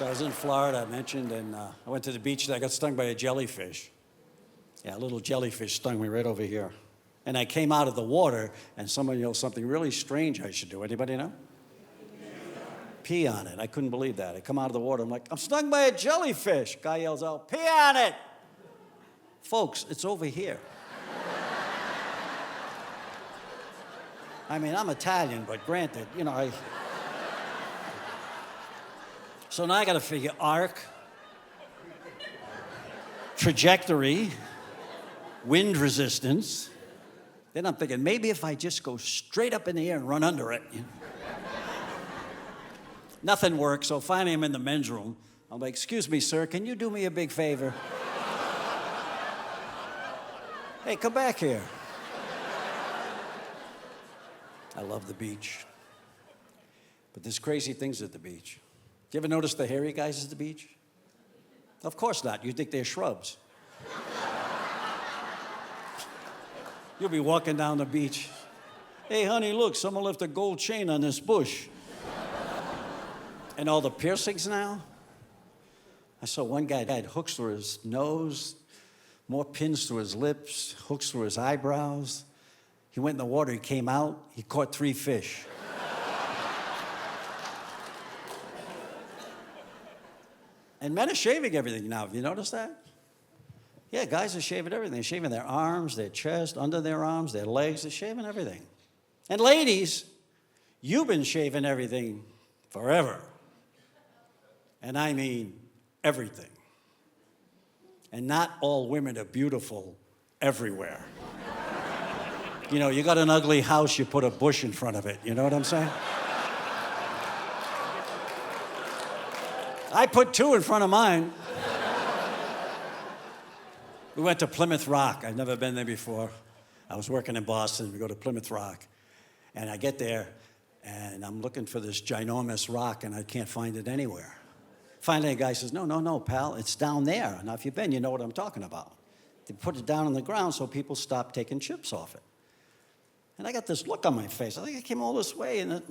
So I was in Florida, I mentioned, and I went to the beach and I got stung by a jellyfish. Yeah, a little jellyfish stung me right over here. And I came out of the water, and someone yelled something really strange I should do. Anybody know? Pee on it. I couldn't believe that. I come out of the water, I'm like, I'm stung by a jellyfish. Guy yells out, pee on it. Folks, it's over here. I mean, I'm Italian, but granted, you know, So now I got to figure arc, trajectory, wind resistance. Then I'm thinking, maybe if I just go straight up in the air and run under it. You know? Nothing works, so finally I'm in the men's room. I'm like, excuse me, sir, can you do me a big favor? Hey, come back here. I love the beach. But there's crazy things at the beach. Do you ever notice the hairy guys at the beach? Of course not. You think they're shrubs. You'll be walking down the beach. Hey, honey, look, someone left a gold chain on this bush. And all the piercings now? I saw one guy had hooks through his nose, more pins through his lips, hooks through his eyebrows. He went in the water, he came out, he caught 3 fish. And men are shaving everything now. Have you noticed that? Yeah, guys are shaving everything. They're shaving their arms, their chest, under their arms, their legs. They're shaving everything. And ladies, you've been shaving everything forever. And I mean everything. And not all women are beautiful everywhere. You know, you got an ugly house, you put a bush in front of it. You know what I'm saying? I put 2 in front of mine. We went to Plymouth Rock. I'd never been there before. I was working in Boston. We go to Plymouth Rock. And I get there, and I'm looking for this ginormous rock, and I can't find it anywhere. Finally, a guy says, no, pal, it's down there. Now, if you've been, you know what I'm talking about. They put it down on the ground so people stop taking chips off it. And I got this look on my face. I think I came all this way, and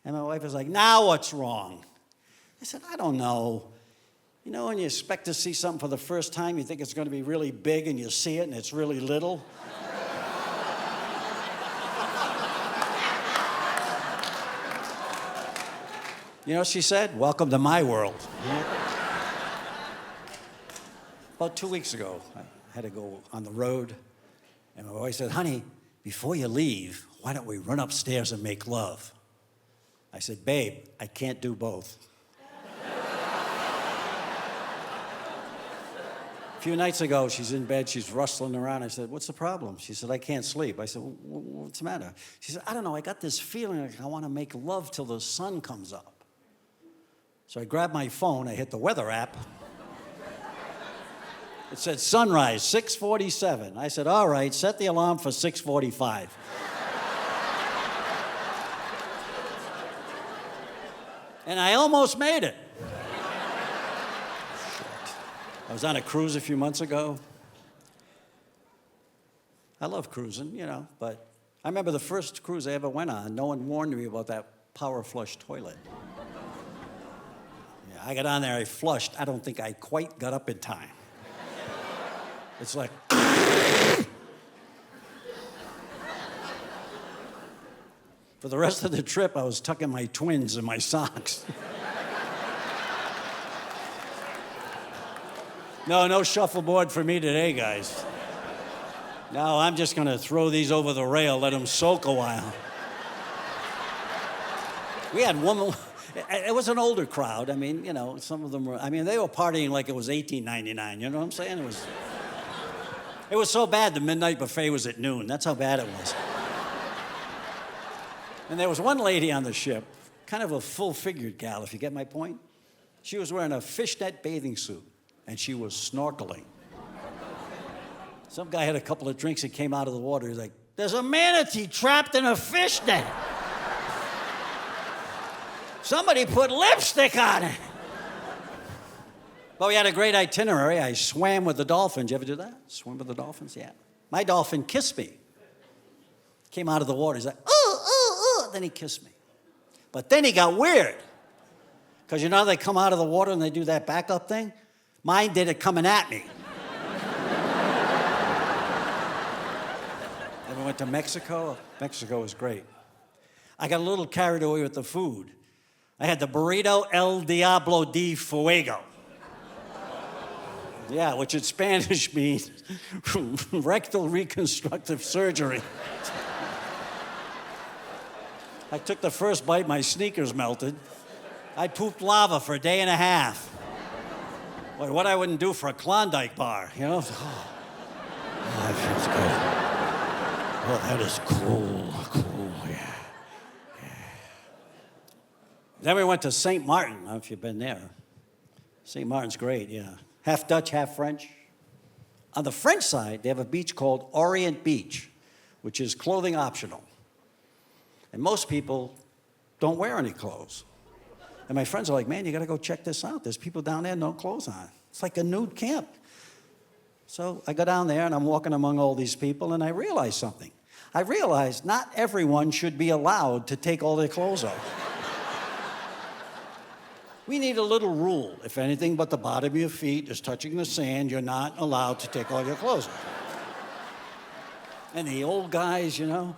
my wife was like, now what's wrong? I said, I don't know. You know, when you expect to see something for the first time, you think it's going to be really big, and you see it, and it's really little. You know what she said? Welcome to my world. About 2 weeks ago, I had to go on the road, and my wife said, honey, before you leave, why don't we run upstairs and make love? I said, babe, I can't do both. A few nights ago, she's in bed, she's rustling around. I said, what's the problem? She said, I can't sleep. I said, what's the matter? She said, I don't know, I got this feeling like I want to make love till the sun comes up. So I grabbed my phone, I hit the weather app. It said sunrise, 6:47. I said, all right, set the alarm for 6:45. And I almost made it. I was on a cruise a few months ago. I love cruising, you know, but I remember the first cruise I ever went on, no one warned me about that power flush toilet. Yeah, I got on there, I flushed. I don't think I quite got up in time. It's like... For the rest of the trip, I was tucking my twins in my socks. No shuffleboard for me today, guys. No, I'm just going to throw these over the rail, let them soak a while. We had one, it was an older crowd. I mean, you know, some of them were, I mean, they were partying like it was $18.99, you know what I'm saying? It was so bad the midnight buffet was at noon. That's how bad it was. And there was one lady on the ship, kind of a full-figured gal, if you get my point. She was wearing a fishnet bathing suit, and she was snorkeling. Some guy had a couple of drinks and came out of the water. He's like, there's a manatee trapped in a fishnet. Somebody put lipstick on it. Well, we had a great itinerary. I swam with the dolphins. You ever do that? Swim with the dolphins? Yeah. My dolphin kissed me. Came out of the water. He's like, ooh, ooh, ooh. Then he kissed me. But then he got weird. Because you know they come out of the water and they do that backup thing? Mine did it coming at me. Ever went to Mexico? Mexico was great. I got a little carried away with the food. I had the burrito El Diablo de Fuego. Yeah, which in Spanish means rectal reconstructive surgery. I took the first bite, my sneakers melted. I pooped lava for a day and a half. Boy, what I wouldn't do for a Klondike bar, you know? Oh, that feels good. Oh, that is cool, yeah. Then we went to St. Martin. I don't know if you've been there. St. Martin's great, yeah. Half Dutch, half French. On the French side, they have a beach called Orient Beach, which is clothing optional. And most people don't wear any clothes. And my friends are like, man, you gotta go check this out. There's people down there, no clothes on. It's like a nude camp. So I go down there and I'm walking among all these people and I realize something. I realized not everyone should be allowed to take all their clothes off. We need a little rule. If anything but the bottom of your feet is touching the sand, you're not allowed to take all your clothes off. And the old guys, you know,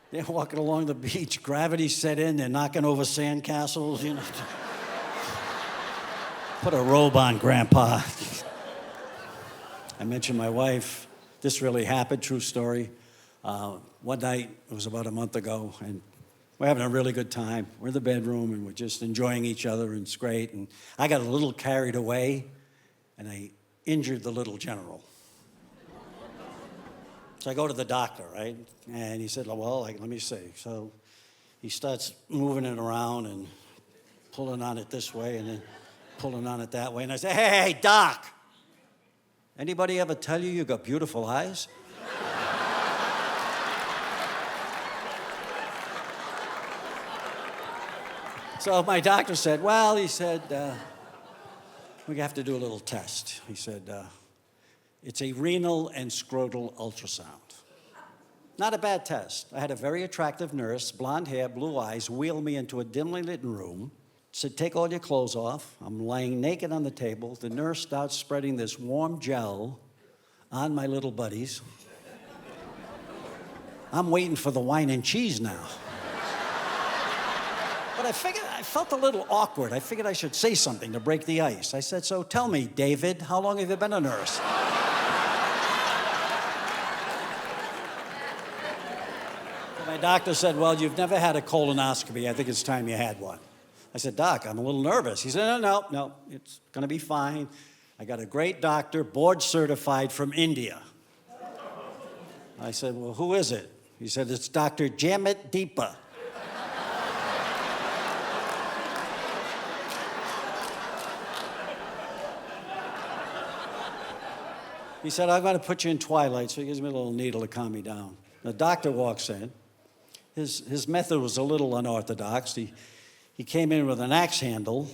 they're walking along the beach, gravity set in, they're knocking over sand castles, you know. Put a robe on, Grandpa. I mentioned my wife. This really happened, true story. One night, it was about a month ago, and we're having a really good time. We're in the bedroom, and we're just enjoying each other, and it's great. And I got a little carried away, and I injured the little general. So I go to the doctor, right? And he said, well, let me see. So he starts moving it around and pulling on it this way and then pulling on it that way. And I say, hey, doc, anybody ever tell you got beautiful eyes? So my doctor said, well, he said, we have to do a little test. He said, it's a renal and scrotal ultrasound. Not a bad test. I had a very attractive nurse, blonde hair, blue eyes, wheel me into a dimly lit room, said, take all your clothes off. I'm lying naked on the table. The nurse starts spreading this warm gel on my little buddies. I'm waiting for the wine and cheese now. But I felt a little awkward. I figured I should say something to break the ice. I said, so tell me, David, how long have you been a nurse? My doctor said, well, you've never had a colonoscopy. I think it's time you had one. I said, Doc, I'm a little nervous. He said, no, it's going to be fine. I got a great doctor, board certified from India. I said, well, who is it? He said, it's Dr. Jamit Deepa. He said, I'm going to put you in twilight, so he gives me a little needle to calm me down. The doctor walks in. His method was a little unorthodox. He came in with an axe handle,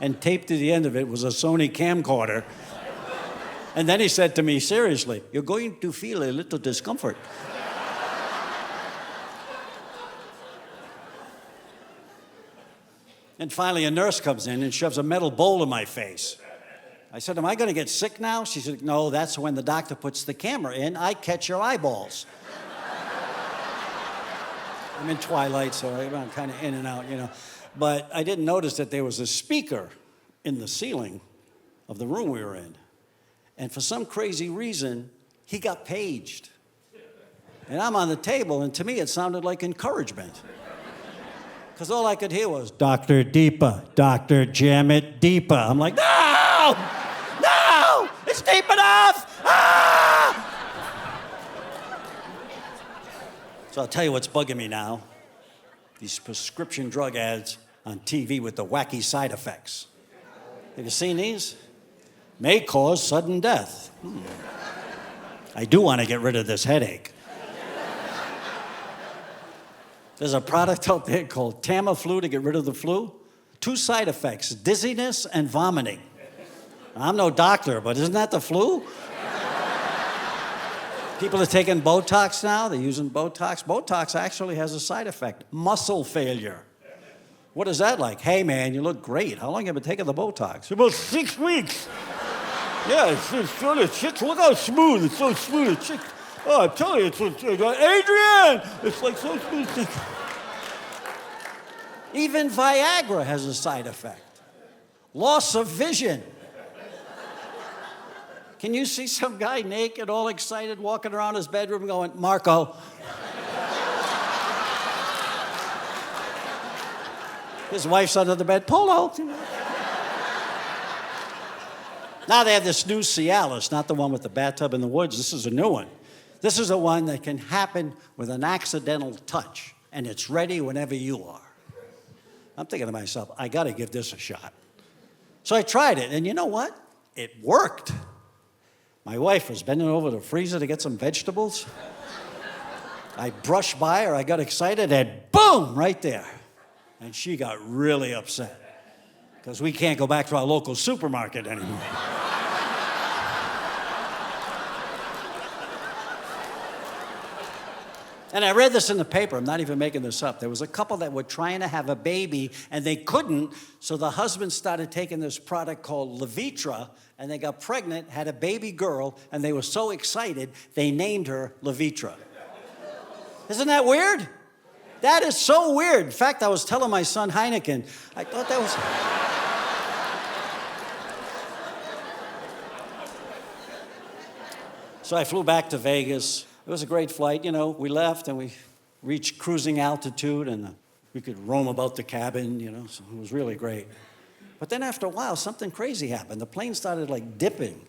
and taped to the end of it was a Sony camcorder. And then he said to me, seriously, you're going to feel a little discomfort. And finally, a nurse comes in and shoves a metal bowl in my face. I said, am I going to get sick now? She said, no, that's when the doctor puts the camera in. I catch your eyeballs. I'm in twilight, so I'm kind of in and out, you know. But I didn't notice that there was a speaker in the ceiling of the room we were in. And for some crazy reason, he got paged. And I'm on the table, and to me, it sounded like encouragement. Because all I could hear was, Dr. Deepa, Dr. Jamit Deepa. I'm like, no! No! It's deep enough! Ah! So I'll tell you what's bugging me now. These prescription drug ads on TV with the wacky side effects. Have you seen these? May cause sudden death. I do want to get rid of this headache. There's a product out there called Tamiflu to get rid of the flu. 2 side effects, dizziness and vomiting. I'm no doctor, but isn't that the flu? People are taking Botox now. They're using Botox. Botox actually has a side effect, muscle failure. What is that like? Hey, man, you look great. How long have you been taking the Botox? About 6 weeks. Yeah, it's sort of chicks. Look how smooth. It's so smooth. It's chicks. Oh, I'm telling you, it's Adrian! It's like so smooth. Even Viagra has a side effect. Loss of vision. Can you see some guy naked, all excited, walking around his bedroom going, Marco? His wife's under the bed, Polo. Now they have this new Cialis, not the one with the bathtub in the woods. This is a new one. This is the one that can happen with an accidental touch, and it's ready whenever you are. I'm thinking to myself, I got to give this a shot. So I tried it, and you know what? It worked. My wife was bending over the freezer to get some vegetables. I brushed by her, I got excited, and boom, right there. And she got really upset because we can't go back to our local supermarket anymore. And I read this in the paper. I'm not even making this up. There was a couple that were trying to have a baby, and they couldn't, so the husband started taking this product called Levitra, and they got pregnant, had a baby girl, and they were so excited, they named her Levitra. Isn't that weird? That is so weird. In fact, I was telling my son Heineken, I thought that was... So I flew back to Vegas. It was a great flight. You know, we left and we reached cruising altitude and we could roam about the cabin, you know, so it was really great. But then after a while, something crazy happened. The plane started like dipping.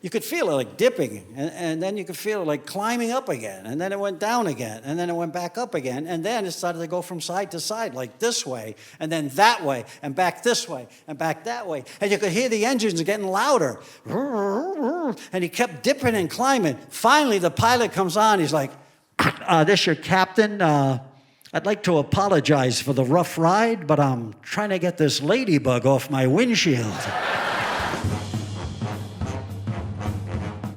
You could feel it like dipping, and then you could feel it like climbing up again, and then it went down again, and then it went back up again, and then it started to go from side to side, like this way, and then that way, and back this way, and back that way. And you could hear the engines getting louder. And he kept dipping and climbing. Finally, the pilot comes on. He's like, this your captain. I'd like to apologize for the rough ride, but I'm trying to get this ladybug off my windshield.